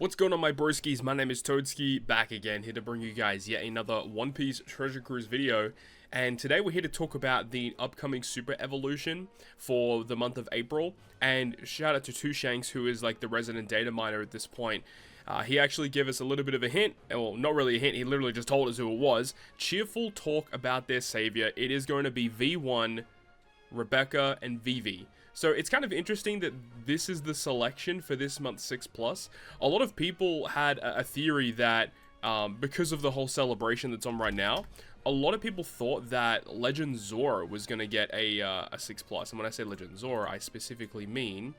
What's going on, my broskiis? My name is Toadskii, back again, here to bring you guys yet another One Piece Treasure Cruise video. And today we're here to talk about the upcoming Super Evolution for the month of April. And shout out to Two Shanks, who is like the resident data miner at this point. He actually gave us a little bit of a hint, well, not really a hint, he literally just told us who it was. Cheerful talk about their savior. It is going to be V1, Rebecca, and Vivi. So it's kind of interesting that this is the selection for this month's 6+. A lot of people had a theory that because of the whole celebration that's on right now, a lot of people thought that Legend Zoro was going to get a 6+. And when I say Legend Zoro, I specifically mean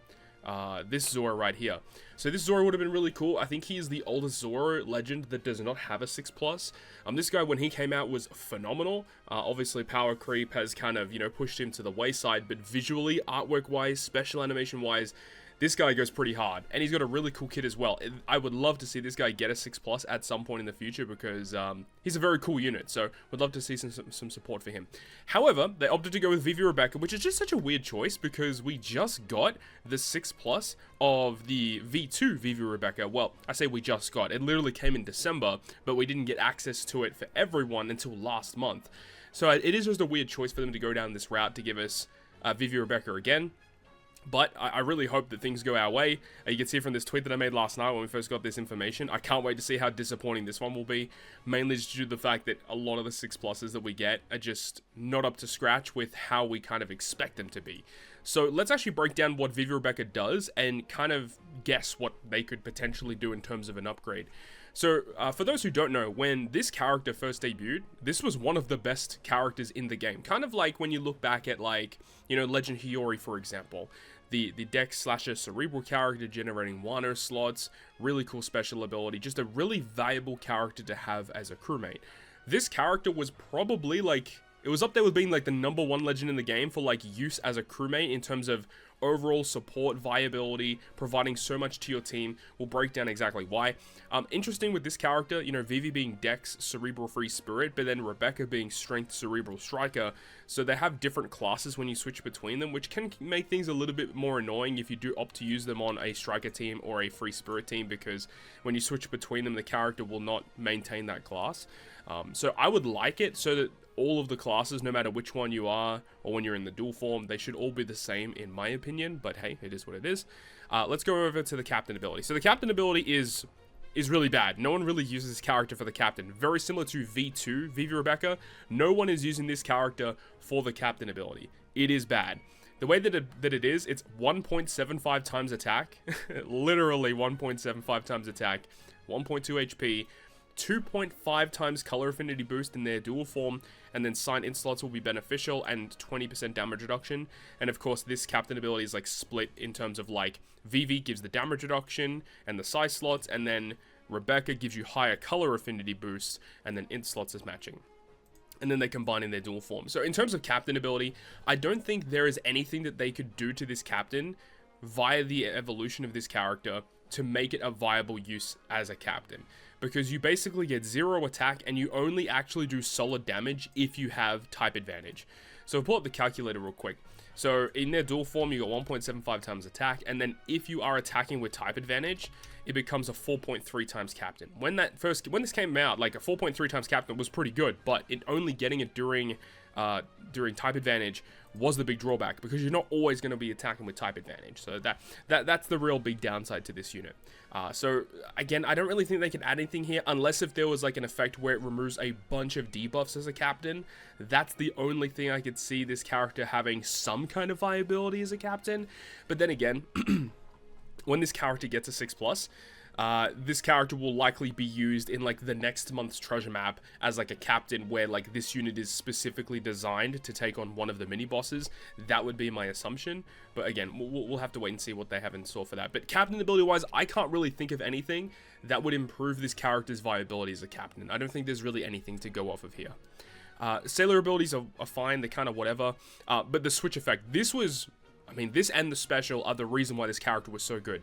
this Zoro right here. So this Zoro would have been really cool. I think he is the oldest Zoro legend that does not have a 6+. This guy, when he came out, was phenomenal. Obviously power creep has kind of, pushed him to the wayside, but visually, artwork wise, special animation wise, this guy goes pretty hard, and he's got a really cool kit as well. I would love to see this guy get a 6+ at some point in the future because he's a very cool unit, so would love to see some support for him. However, they opted to go with Vivi Rebecca, which is just such a weird choice because we just got the 6+ of the V2 Vivi Rebecca. Well, I say we just got. It literally came in December, but we didn't get access to it for everyone until last month. So it is just a weird choice for them to go down this route to give us Vivi Rebecca again. But I really hope that things go our way. You can see from this tweet that I made last night when we first got this information. I can't wait to see how disappointing this one will be. Mainly just due to the fact that a lot of the 6+s that we get are just not up to scratch with how we kind of expect them to be. So let's actually break down what Vivi Rebecca does and kind of guess what they could potentially do in terms of an upgrade. So, for those who don't know, when this character first debuted, this was one of the best characters in the game. Kind of like when you look back at, like, Legend Hiyori, for example. The Dex Slasher Cerebral character generating Wano slots, really cool special ability, just a really valuable character to have as a crewmate. This character was probably, like, it was up there with being, like, the #1 legend in the game for, like, use as a crewmate in terms of overall support, viability, providing so much to your team. We'll break down exactly why. Interesting with this character, Vivi being Dex, Cerebral Free Spirit, but then Rebecca being Strength, Cerebral Striker. So they have different classes when you switch between them, which can make things a little bit more annoying if you do opt to use them on a Striker team or a Free Spirit team, because when you switch between them, the character will not maintain that class. So I would like it so that all of the classes, no matter which one you are, or when you're in the dual form, they should all be the same in my opinion, but hey, it is what it is. Let's go over to the captain ability. So the captain ability is really bad. No one really uses this character for the captain. Very similar to V2, Vivi Rebecca. No one is using this character for the captain ability. It is bad. The way that it is, it's 1.75 times attack, literally 1.75 times attack, 1.2 HP, 2.5 times color affinity boost in their dual form, and then sign in slots will be beneficial, and 20% damage reduction. And of course, this captain ability is like split in terms of, like, Vivi gives the damage reduction and the size slots, and then Rebecca gives you higher color affinity boost, and then int slots is matching. And then they combine in their dual form. So in terms of captain ability, I don't think there is anything that they could do to this captain via the evolution of this character to make it a viable use as a captain, because you basically get 0 attack and you only actually do solid damage if you have type advantage. So pull up the calculator real quick. So in their dual form, you got 1.75 times attack, and then if you are attacking with type advantage, it becomes a 4.3 times captain. When this came out, like, a 4.3 times captain was pretty good, but only getting it during type advantage was the big drawback, because you're not always going to be attacking with type advantage. So that's the real big downside to this unit. So again, I don't really think they can add anything here, unless if there was like an effect where it removes a bunch of debuffs as a captain. That's the only thing I could see this character having some kind of viability as a captain. But then again, when this character gets a 6+, this character will likely be used in, like, the next month's treasure map as, like, a captain where, like, this unit is specifically designed to take on one of the mini bosses. That would be my assumption, but again, we'll have to wait and see what they have in store for that. But captain ability wise, I can't really think of anything that would improve this character's viability as a captain. I don't think there's really anything to go off of here. Sailor abilities are fine, they're kind of whatever, but the switch effect, this and the special are the reason why this character was so good.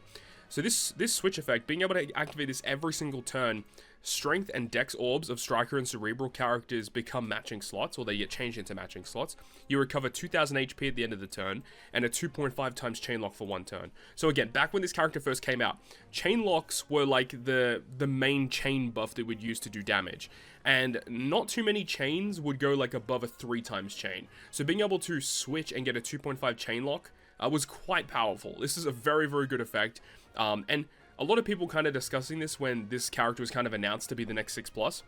So this switch effect, being able to activate this every single turn, strength and dex orbs of striker and cerebral characters become matching slots, or they get changed into matching slots. You recover 2000 HP at the end of the turn, and a 2.5 times chain lock for 1 turn. So again, back when this character first came out, chain locks were like the main chain buff that we'd use to do damage. And not too many chains would go like above a 3 times chain. So being able to switch and get a 2.5 chain lock was quite powerful. This is a very, very good effect. And a lot of people kind of discussing this when this character was kind of announced to be the next 6+.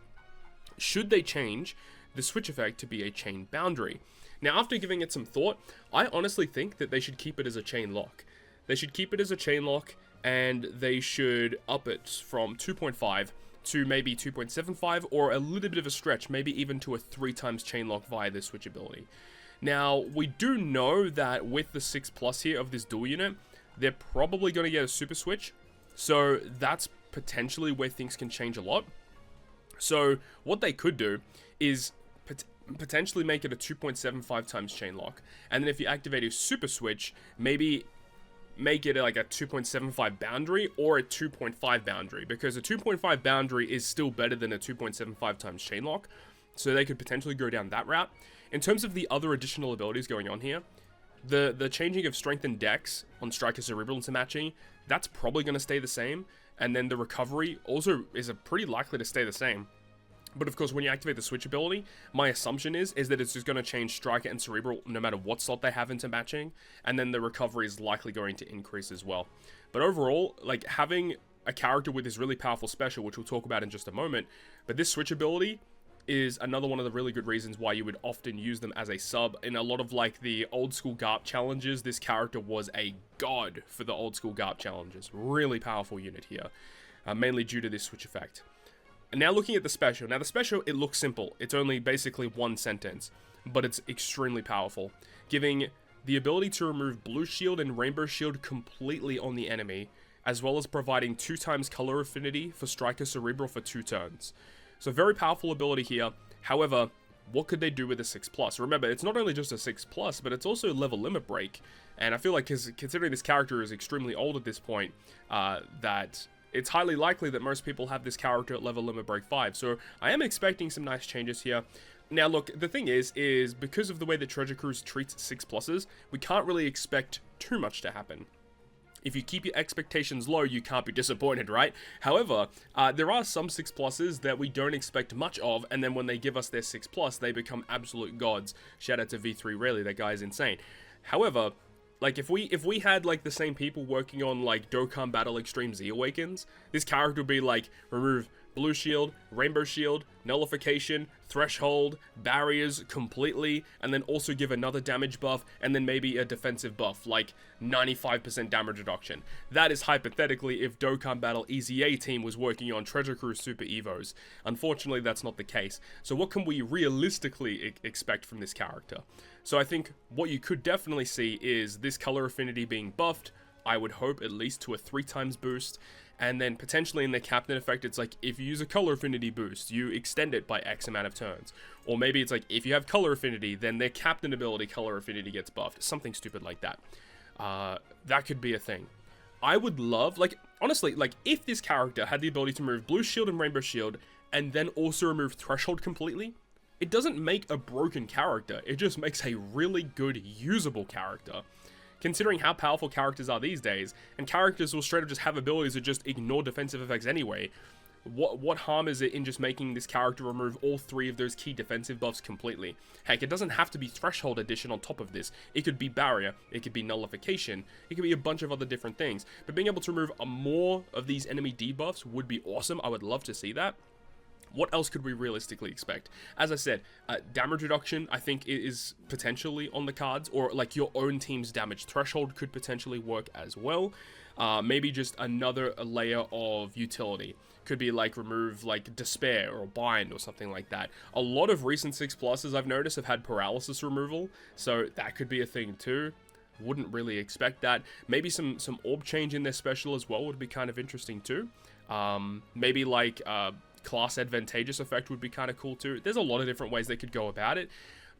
Should they change the switch effect to be a chain boundary? Now, after giving it some thought, I honestly think that they should keep it as a chain lock. They should keep it as a chain lock, and they should up it from 2.5 to maybe 2.75, or a little bit of a stretch, maybe even to a 3 times chain lock via this switch ability. Now, we do know that with the 6+ here of this dual unit, they're probably going to get a super switch. So that's potentially where things can change a lot. So what they could do is potentially make it a 2.75 times chain lock. And then if you activate a super switch, maybe make it like a 2.75 boundary or a 2.5 boundary. Because a 2.5 boundary is still better than a 2.75 times chain lock. So they could potentially go down that route. In terms of the other additional abilities going on here, the changing of strength and dex on striker cerebral into matching, that's probably going to stay the same. And then the recovery also is pretty likely to stay the same. But of course, when you activate the switch ability, my assumption is that it's just going to change striker and cerebral no matter what slot they have into matching. And then the recovery is likely going to increase as well. But overall, like having a character with this really powerful special, which we'll talk about in just a moment, but this switch ability is another one of the really good reasons why you would often use them as a sub. In a lot of like the old school GARP challenges, this character was a god for the old school GARP challenges. Really powerful unit here, mainly due to this switch effect. And now looking at the special. Now the special, it looks simple. It's only basically 1 sentence, but it's extremely powerful, giving the ability to remove blue shield and rainbow shield completely on the enemy, as well as providing 2 times color affinity for striker cerebral for 2 turns. So very powerful ability here. However, what could they do with a 6+? Remember, it's not only just a 6+, but it's also level limit break. And I feel like, considering this character is extremely old at this point, that it's highly likely that most people have this character at level limit break 5. So I am expecting some nice changes here. Now look, the thing is because of the way that Treasure Cruise treats 6+, we can't really expect too much to happen. If you keep your expectations low, you can't be disappointed, right? However, there are some 6+s that we don't expect much of, and then when they give us their 6+, they become absolute gods. Shout out to V3 Rarely, that guy is insane. However, like if we had like the same people working on like Dokkan Battle Extreme Z Awakens, this character would be like remove blue shield, rainbow shield, nullification, threshold, barriers completely, and then also give another damage buff, and then maybe a defensive buff, like 95% damage reduction. That is hypothetically if Dokkan Battle EZA team was working on Treasure Cruise Super Evos. Unfortunately, that's not the case. So what can we realistically expect from this character? So I think what you could definitely see is this color affinity being buffed, I would hope at least to a 3 times boost. And then potentially in the captain effect, it's like if you use a color affinity boost, you extend it by X amount of turns. Or maybe it's like if you have color affinity, then their captain ability color affinity gets buffed. Something stupid like that. That could be a thing. I would love, like, honestly, like if this character had the ability to remove blue shield and rainbow shield, and then also remove threshold completely, it doesn't make a broken character. It just makes a really good usable character. Considering how powerful characters are these days, and characters will straight up just have abilities that just ignore defensive effects anyway, what harm is it in just making this character remove all 3 of those key defensive buffs completely? Heck, it doesn't have to be threshold addition on top of this. It could be barrier, it could be nullification, it could be a bunch of other different things. But being able to remove more of these enemy debuffs would be awesome. I would love to see that. What else could we realistically expect? As I said, damage reduction, I think, is potentially on the cards, or like your own team's damage threshold could potentially work as well. Maybe just another layer of utility. Could be like remove like despair or bind or something like that. A lot of recent 6+s I've noticed have had paralysis removal, so that could be a thing too. Wouldn't really expect that. Maybe some orb change in their special as well would be kind of interesting too. Maybe like class advantageous effect would be kind of cool too. There's a lot of different ways they could go about it,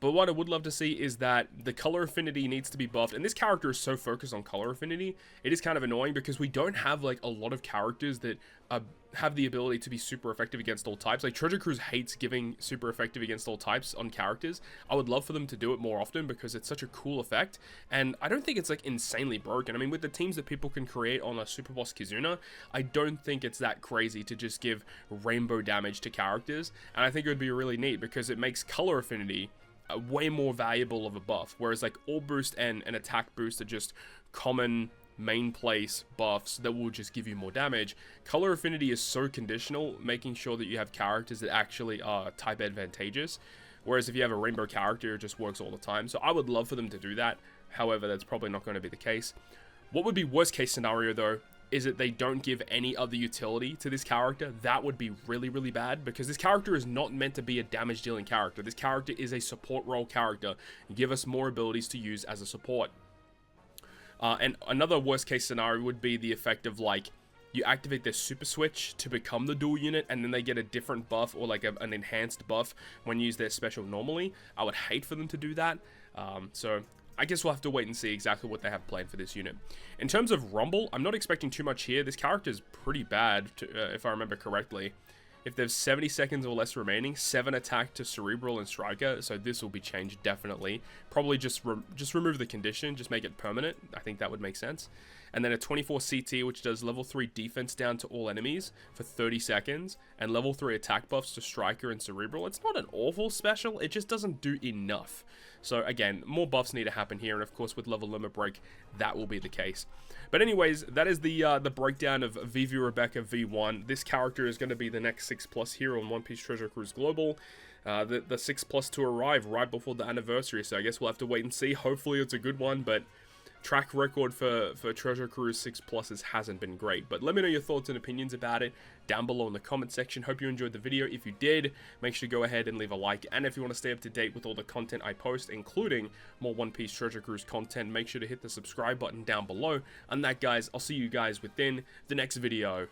But what I would love to see is that the color affinity needs to be buffed. And this character is so focused on color affinity, it is kind of annoying because we don't have like a lot of characters that have the ability to be super effective against all types. Like Treasure Cruise hates giving super effective against all types on characters. I would love for them to do it more often because it's such a cool effect, and I don't think it's like insanely broken. I mean, with the teams that people can create on a Super Boss Kizuna, I don't think it's that crazy to just give rainbow damage to characters, and I think it would be really neat because it makes color affinity way more valuable of a buff, whereas like all boost and an attack boost are just common main place buffs that will just give you more damage. Color affinity is so conditional, making sure that you have characters that actually are type advantageous, whereas if you have a rainbow character, it just works all the time. So I would love for them to do that. However, that's probably not going to be the case. What would be worst case scenario though is that they don't give any other utility to this character. That would be really, really bad, because this character is not meant to be a damage dealing character. This character is a support role character. Give us more abilities to use as a support. And another worst case scenario would be the effect of like, you activate their super switch to become the dual unit, and then they get a different buff or like an enhanced buff when you use their special normally. I would hate for them to do that. So I guess we'll have to wait and see exactly what they have planned for this unit. In terms of Rumble, I'm not expecting too much here. This character is pretty bad, if I remember correctly. If there's 70 seconds or less remaining, 7 attack to Cerebral and Striker, so this will be changed definitely. Probably just remove the condition, just make it permanent. I think that would make sense. And then a 24 CT, which does level 3 defense down to all enemies for 30 seconds, and level 3 attack buffs to Striker and Cerebral. It's not an awful special, it just doesn't do enough. So again, more buffs need to happen here, and of course with level limit break, that will be the case. But anyways, that is the breakdown of Vivi Rebecca V1. This character is going to be the next 6+ here on One Piece Treasure Cruise Global. The 6+ to arrive right before the anniversary, so I guess we'll have to wait and see. Hopefully it's a good one, but track record for Treasure Cruise 6+'s hasn't been great. But let me know your thoughts and opinions about it down below in the comment section. Hope you enjoyed the video. If you did, make sure to go ahead and leave a like. And if you want to stay up to date with all the content I post, including more One Piece Treasure Cruise content, make sure to hit the subscribe button down below. And that, guys, I'll see you guys within the next video.